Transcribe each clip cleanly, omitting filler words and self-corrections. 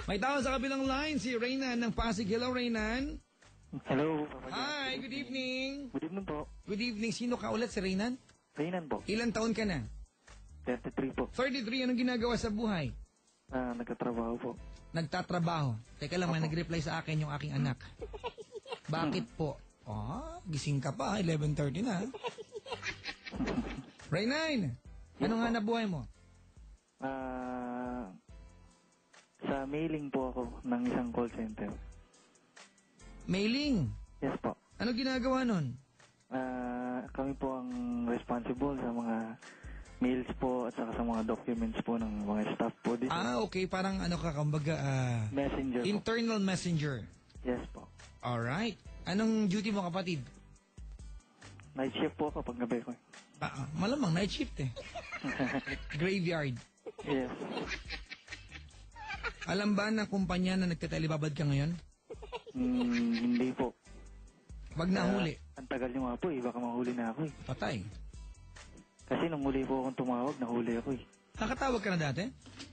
May tao sa kabilang line, si Reynan ng Pasig. Hello, Reynan. Hello. Hi, good evening. Good evening po. Good evening. Sino ka ulit, si Reynan? Reynan po. Ilan taon ka na? 33 po. 33. Anong ginagawa sa buhay? Nagtatrabaho po. Nagtatrabaho. Teka lang, may Opo. nag-reply sa akin yung aking anak. Bakit po? Gising ka pa. 11:30 na. Reynan, anong po. hanap buhay mo? Sa mailing po ako ng isang call center. Mailing. Yes po. Ano ginagawa nun? Kami po ang responsible sa mga mails po at saka sa mga documents po ng mga staff po dito. Okay. Parang ano ka, kumbaga, Messenger po. internal messenger. Yes po. Alright. Anong duty mo, kapatid? Night shift po ako pag gabi ko. Malamang night shift eh. Graveyard. Yes. Alam ba ng kumpanya na nagtatelebabad ka ngayon? Hindi po. Wag nahuli. Ang tagal nyo nga po eh. Baka mahuli na ako eh. Patay. Kasi nung huli po akong tumawag, nahuli ako eh. Nakatawag ka na dati?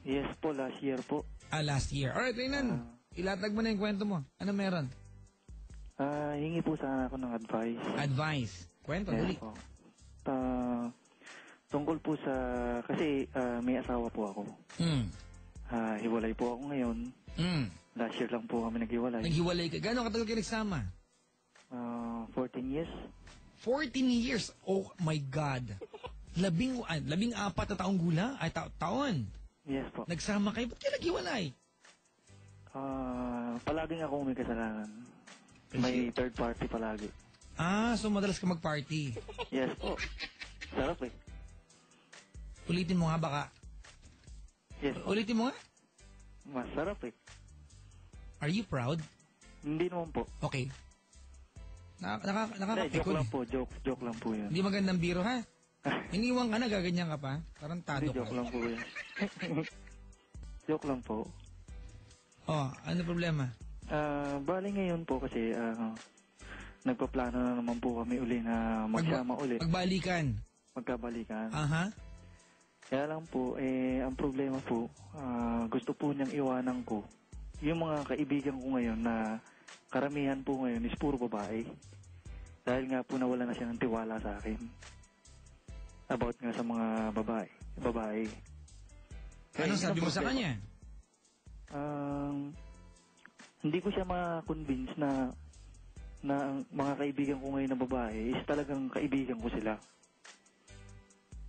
Yes po, last year po. Last year. Alright, Reynan. Ilatag mo na yung kwento mo. Ano meron? Hingi po sana ako ng advice. Advice. Kwento, dali. Yes po. Tungkol po sa... Kasi may asawa po ako. Hiwalay po ako ngayon. Last year lang po kami naghiwalay. Naghiwalay ka. Gano'ng katagal ka nagsama? 14 years. 14 years. Oh my God. 14 na taong gula? Taon. Yes po. Nagsama kayo. Ba't kayo naghiwalay? Palaging ako may kasalanan. May third party palagi. So madalas ka mag-party. Yes po. Sarap eh. Ulitin mo nga baka. Yes po. Ulitin mo nga. Masarap eh. Are you proud? Hindi naman po. Okay. Joke Nakakapikon. lang po. Joke lang po yan. Hindi magandang biro, ha? Iniwang ka na, gaganyan ka pa. Tarantado Hindi, ka. joke lang po yan. Joke lang po. Ano problema? Bali ngayon po kasi nagpaplano na naman po kami uli na magsama uli. Magbalikan. Magkabalikan. Aha. Kaya lang po, ang problema po, gusto po niyang iwanan ko. Yung mga kaibigan ko ngayon na karamihan po ngayon is puro babae. Dahil nga po nawala na siya ng tiwala sa akin. About nga sa mga babae. Anong sabi mo sa kanya? Hindi ko siya ma-convince na ang mga kaibigan ko ngayon na babae is talagang kaibigan ko sila.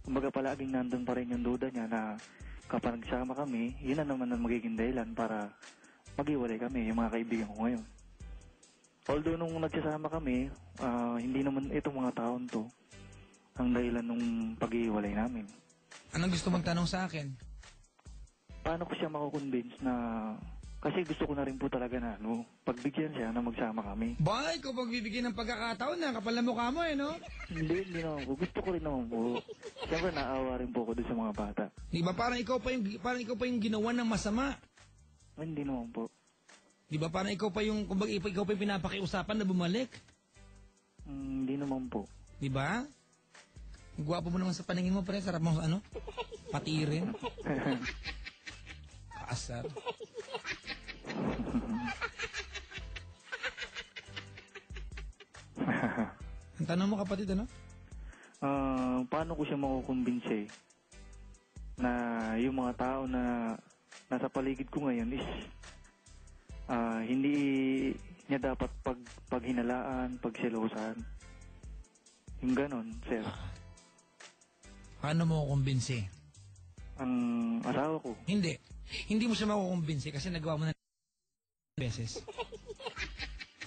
Kumbaga palaging nandun pa rin yung duda niya na kapag nagsama kami, yun na naman ang magiging dahilan para maghiwalay kami, yung mga kaibigan ko ngayon. Although nung nagsasama kami, hindi naman itong mga taon to ang dahilan nung paghiwalay namin. Anong gusto mong tanong sa akin? Paano ko siya mako-convince na... Kasi gusto ko na rin po talaga na pagbigyan siya na magsama kami. Ba, ikaw pagbibigyan ng pagkakataon na kapal na mukha mo no? Hindi naman po. Gusto ko rin naman po. Siyempre naawa rin po ako doon sa mga bata. Di ba parang ikaw pa yung ginawa ng masama? Hindi naman po. Di ba parang ikaw pa yung pinapakiusapan na bumalik? Hindi naman po. Di ba? Ang gwapo mo naman sa paningin mo, pre. Sarap mo patirin. Kaasar. Ang tanong mo, kapatid, ano? Paano ko siya makukumbinse na yung mga tao na nasa paligid ko ngayon is hindi niya dapat paghinalaan, pagselosan. Yung ganon, sir. Paano mo kukumbinsi? Ang asawa ko. Hindi. Hindi mo siya makukumbinsi kasi nagawa mo na beses.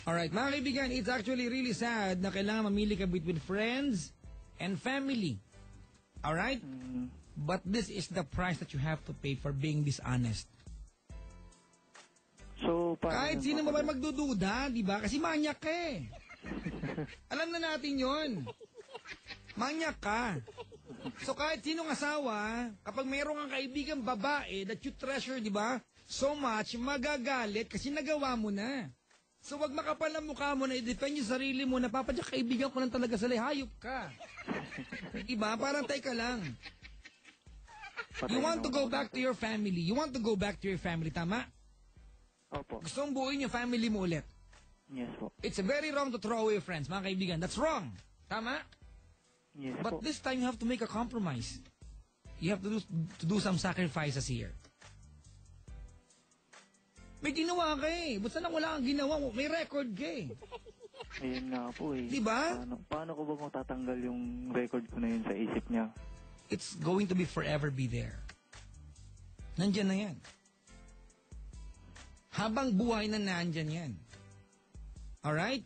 Alright, mga kaibigan, it's actually really sad na kailangan mamili ka between friends and family. Alright? But this is the price that you have to pay for being dishonest. So, kahit sino mo ba magdududa, di ba? Kasi manyak ka eh. Alam na natin yon. Manyak ka. So kahit sinong asawa, kapag mayroong kang kaibigang babae that you treasure, di ba? So much, magagalit kasi nagawa mo na. So wag makapal ang mukha mo na i-defend yung sarili mo na papadyak kaibigan ko lang talaga sila, hayop ka. Diba? Parang teka lang. You want to go back to your family. You want to go back to your family, tama? Opo. Gusto mong buuin yung family mo ulit. Yes po. It's very wrong to throw away friends, mga kaibigan. That's wrong. Tama? Yes But po. this time you have to make a compromise. You have to do some sacrifices here. May ginawa ka eh. Ba't sana wala kang ginawa? May record ka eh. Ayun nga po eh. Diba? Paano ko ba matatanggal yung record ko na yun sa isip niya? It's going to be forever be there. Nandyan na yan. Habang buhay na nandyan yan. Alright?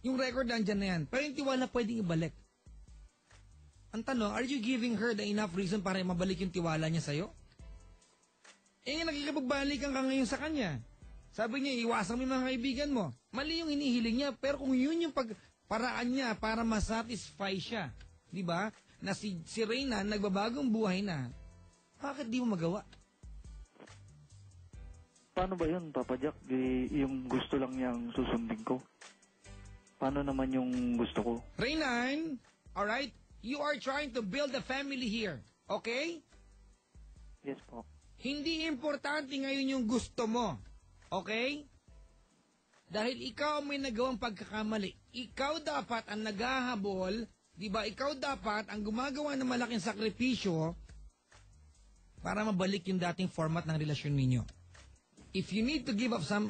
Yung record nandyan na yan. Pero yung tiwala pwedeng ibalik. Ang tanong, are you giving her the enough reason para mabalik yung tiwala niya sa'yo? Eh, nakikipagbalikan ka ngayon sa kanya. Sabi niya, iwasan mo yung mga kaibigan mo. Mali yung hinihiling niya, pero kung yun yung paraan niya para masatisfy siya, di ba? Na si Reyna, nagbabagong buhay na, bakit di mo magawa? Paano ba yun, Papa Jack? Yung gusto lang niyang susundin ko. Paano naman yung gusto ko? Reynan, alright? You are trying to build a family here, okay? Yes po. Hindi importante ngayon yung gusto mo, okay? Dahil ikaw may nagawang pagkakamali. Ikaw dapat ang naghahabol, di ba? Ikaw dapat ang gumagawa ng malaking sakripisyo para mabalik yung dating format ng relasyon ninyo. If you need to give up some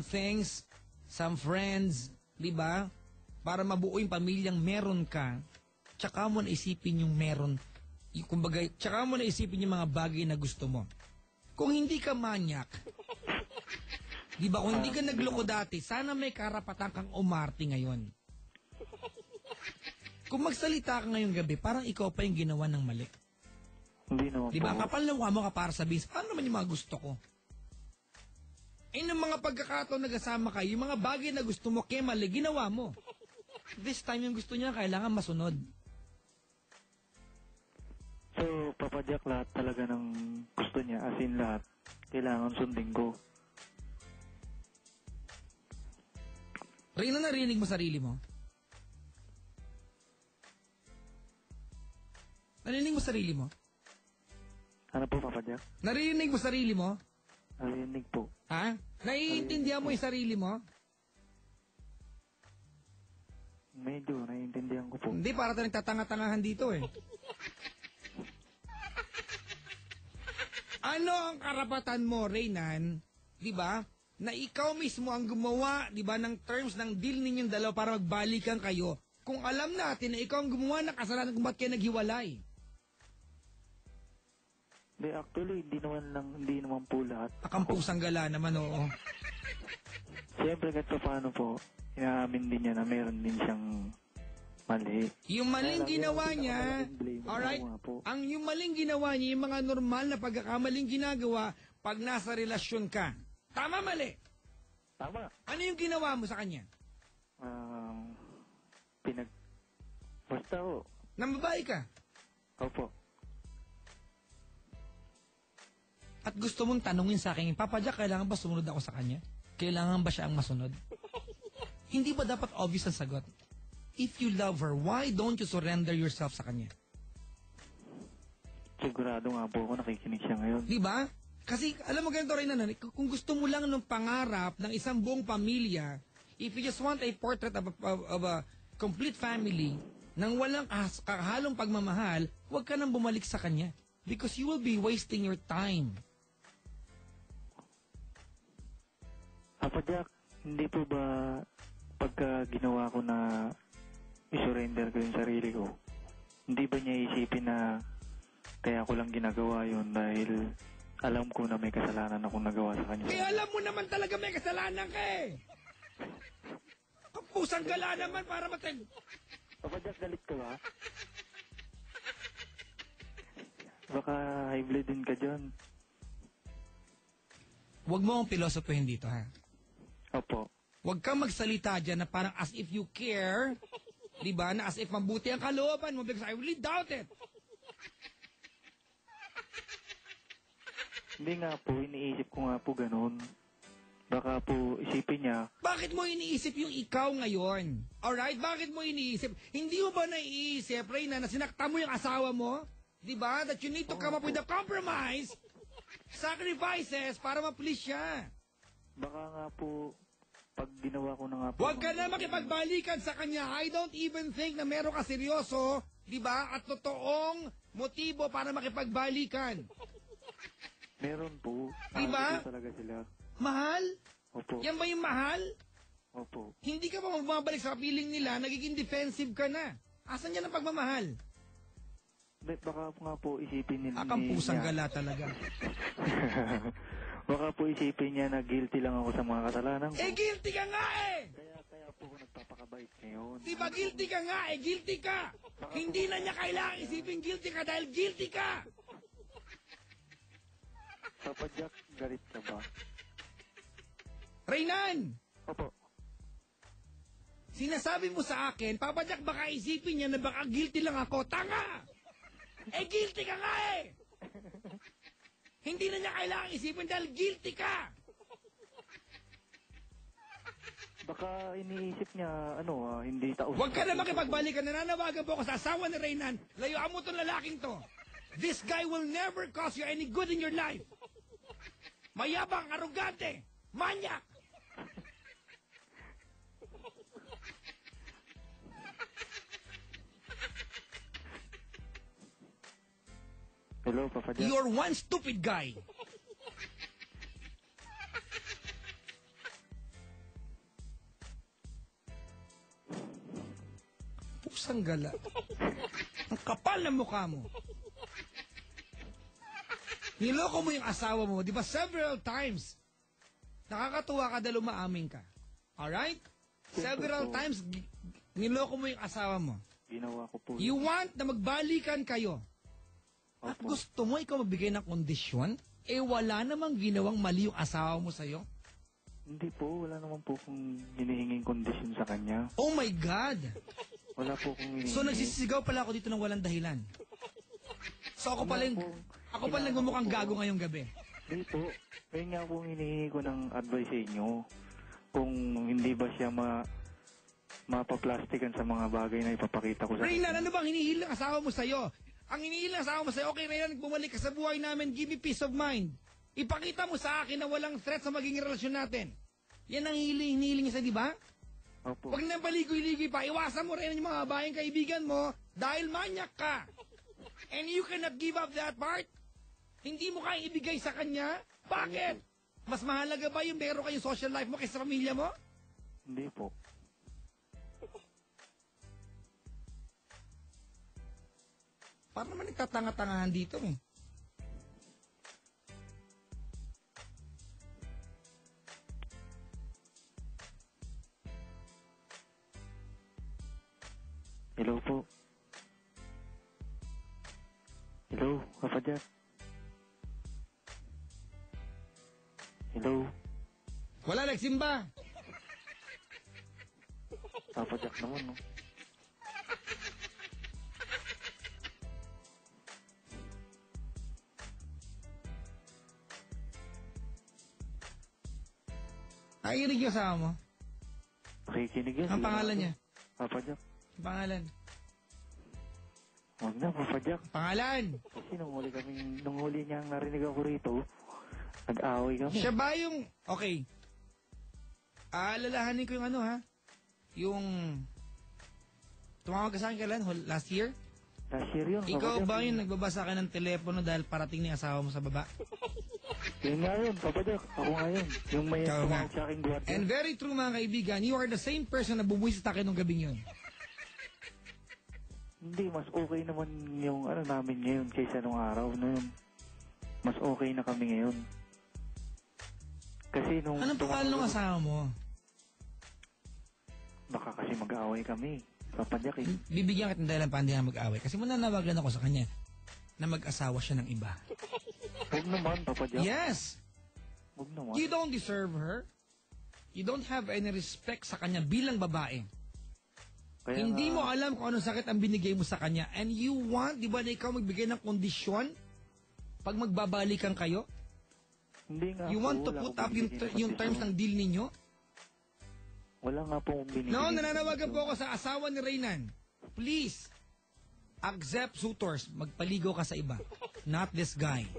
things, some friends, di ba? Para mabuo yung pamilyang meron ka, tsaka mo na isipin yung meron. Kumbaga, tsaka mo na isipin yung mga bagay na gusto mo. Kung hindi ka manyak, di ba, kung hindi ka nagloko dati, sana may karapatan kang umarte ngayon. Kung magsalita ka ngayong gabi, parang ikaw pa yung ginawa ng mali. Hindi naman Di ba, po. kapal na mukha mo ka para sabihin, paano naman yung mga gusto ko? Eh, ng mga pagkakataon nagasama kayo, yung mga bagay na gusto mo, kaya mali, ginawa mo. This time, yung gusto niya, kailangan masunod. So, Papa Jack, lahat talaga ng gusto niya, as in lahat, kailangan sundin ko. Reyna, narinig mo sarili mo? Narinig mo sarili mo? Ano po, Papa Jack? Narinig mo sarili mo? Narinig po. Ha? Naiintindihan mo yung sarili mo? Medyo, naiintindihan ko po. Hindi, para tayong tatanga-tangahan dito eh. Ano ang karapatan mo, Reynan, di ba, na ikaw mismo ang gumawa, di ba, ng terms ng deal ninyong dalawa para magbalikan kayo, kung alam natin na ikaw ang gumawa ng kasalanan kung ba't kayo naghiwalay? Hindi, actually, hindi naman po lahat. Akampusang gala naman, oo. Siyempre, kahit pa paano po, inaamin din niya na meron din siyang mali. Yung maling ginawa niya, alright, yung maling ginawa niya, yung mga normal na pagkakamaling ginagawa pag nasa relasyon ka. Tama, mali? Tama. Ano yung ginawa mo sa kanya? Basta ho. Nang babae ka? Opo. At gusto mong tanungin sa akin, Papa Jack, kailangan ba sumunod ako sa kanya? Kailangan ba siya ang masunod? Hindi ba dapat obvious ang sagot? If you love her, why don't you surrender yourself sa kanya? Sigurado nga po ako nakikinig siya ngayon. Di ba? Kasi alam mo ganito rin na, kung gusto mo lang ng pangarap ng isang buong pamilya, if you just want a portrait of a complete family, nang walang kahalong pagmamahal, huwag ka nang bumalik sa kanya. Because you will be wasting your time. Papa Jack, hindi po ba pagka ginawa ko na i-surrender ko yung sarili ko, hindi ba niya isipin na kaya ko lang ginagawa yun dahil alam ko na may kasalanan akong nagawa sa kanya? Kaya alam mo naman talaga may kasalanan ka eh. Kapusang gala naman para matag... Papa Jack, galit ka ba? Baka high blood din ka dyan. Huwag mo akong pilosopuhin dito, ha? Opo. Huwag kang magsalita dyan na parang as if you care, di ba? Na as if mabuti ang kalooban mo because I really doubt it. Hindi nga po, iniisip ko nga po ganun. Baka po isipin niya, Bakit mo iniisip yung ikaw ngayon? Alright? Bakit mo iniisip? Hindi mo ba naiisip, Reyna, na sinakta mo yung asawa mo? Di ba? That you need to come up with a compromise sacrifices para ma-please siya. Baka nga po, pag ginawa ko na nga po... Huwag ka na makipagbalikan sa kanya. I don't even think na meron ka seryoso, di ba? At totoong motibo para makipagbalikan. Meron po. Diba? Mahal ko talaga sila. Mahal? Opo. Yan ba yung mahal? Opo. Hindi ka pa bumabalik sa feeling nila, nagiging defensive ka na. Asan yan ang pagmamahal? Baka nga po isipin nila... Akang pusang gala talaga. Baka po isipin niya na guilty lang ako sa mga kasalanan ko. Eh, guilty ka nga eh! Kaya po ako nagpapakabait ngayon. Di ba guilty ka nga eh? Guilty ka! Hindi na niya kailangan isipin guilty ka dahil guilty ka! Papa Jack, galit ka ba? Reynan! Opo. Sinasabi mo sa akin, Papa Jack, baka isipin niya na baka guilty lang ako. Tanga! Eh, guilty ka nga eh! Hindi na niya kailangan isipin dahil guilty ka! Baka iniisip niya, hindi taos. Huwag ka na makipagbalikan. Nananawagan po ako sa asawa ni Reynan. Layuan mo itong lalaking to. This guy will never cause you any good in your life. Mayabang, arugante, manyak. Hello, Papa Jack. You're one stupid guy. Pusang gala. Ang kapal ng mukha mo. Niloko mo yung asawa mo, di ba, several times. Nakakatuwa ka dahil umaamin ka. Alright? Several times, niloko mo yung asawa mo. Ginawa ko po. You want na magbalikan kayo. At Opo. gusto mo ikaw magbigay ng kondisyon? Eh wala namang ginawang mali yung asawa mo sa'yo? Hindi po, wala naman po kung hinihinging kondisyon sa kanya. Oh my God! Wala po kung hinihingi. So nagsisigaw pala ako dito ng walang dahilan. So ako pala yung, ako pala nagmumukhang gago ngayong gabi. Hindi po. Kaya nga po hinihingi ko ng advice sa inyo. Kung hindi ba siya mapaplastikan sa mga bagay na ipapakita ko sa Reynan, ano bang hinihil ng asawa mo sa'yo? Ang hinihil ng asawa mo sa'yo, okay Reynan, bumalik ka sa buhay namin, give me peace of mind. Ipakita mo sa akin na walang threat sa magiging relasyon natin. Yan ang hinihiling niya sa, di ba? Opo. Huwag nang paligoy-ligoy pa. Iwasan mo rin yung mga babayang kaibigan mo dahil manyak ka. And you cannot give up that part. Hindi mo kayang ibigay sa kanya. Bakit? Mas mahalaga ba yung meron kayong social life mo kaysa pamilya mo? Hindi po. Parang naman nagtatanga-tangahan dito eh. Hello po. Hello, Papa Jack. Hello, Wala nagsimba. Papa Jack naman, no? Nakikinig yung asawa mo. Nakikinig yan. Ang sila pangalan nga, niya? Papa Jack. Ang pangalan? Huwag na, Papa Jack. Pangalan? Kasi nung huli niyang narinig ako rito, nag-away kami. Siya ba yung... Okay. Alalahanin ko yung ano ha? Yung... Tumawag ka sa akin kailan? Last year? Last year yun, Papa Ikaw Jack. ba yung nagbabasa ka ng telepono dahil parating ni asawa mo sa baba? Yun nga yun, Papa Jack. Ako nga yun. Yung may Ikaw nga. tumawag sa aking guwardiya. And very true mga kaibigan, you are the same person na bumuwisit sa akin nung gabing yun. Hindi, mas okay naman yung namin ngayon kaysa nung araw na yun. Mas okay na kami ngayon. Kasi nung... Anong pangalan ng asawa mo? Baka kasi mag-aaway kami. Papa Jack eh. Bibigyan kita ng dahilan pa hindi na mag-away. Kasi mananawagan ako sa kanya na mag-asawa siya ng iba. Huwag naman, Papa Jack. Yes! Huwag naman. You don't deserve her. You don't have any respect sa kanya bilang babae. Kaya Hindi nga, mo alam kung anong sakit ang binigay mo sa kanya. And you want, di ba na ikaw magbigay ng kondisyon pag magbabalikan kayo? Hindi nga You po, want to wala put akong up yung, binigay na yung terms kondisyon. ng deal ninyo? Wala nga po akong binigay. No, na nananawagan po kondisyon. ako sa asawa ni Reynan. Please, accept suitors. Magpaligo ka sa iba. Not this guy.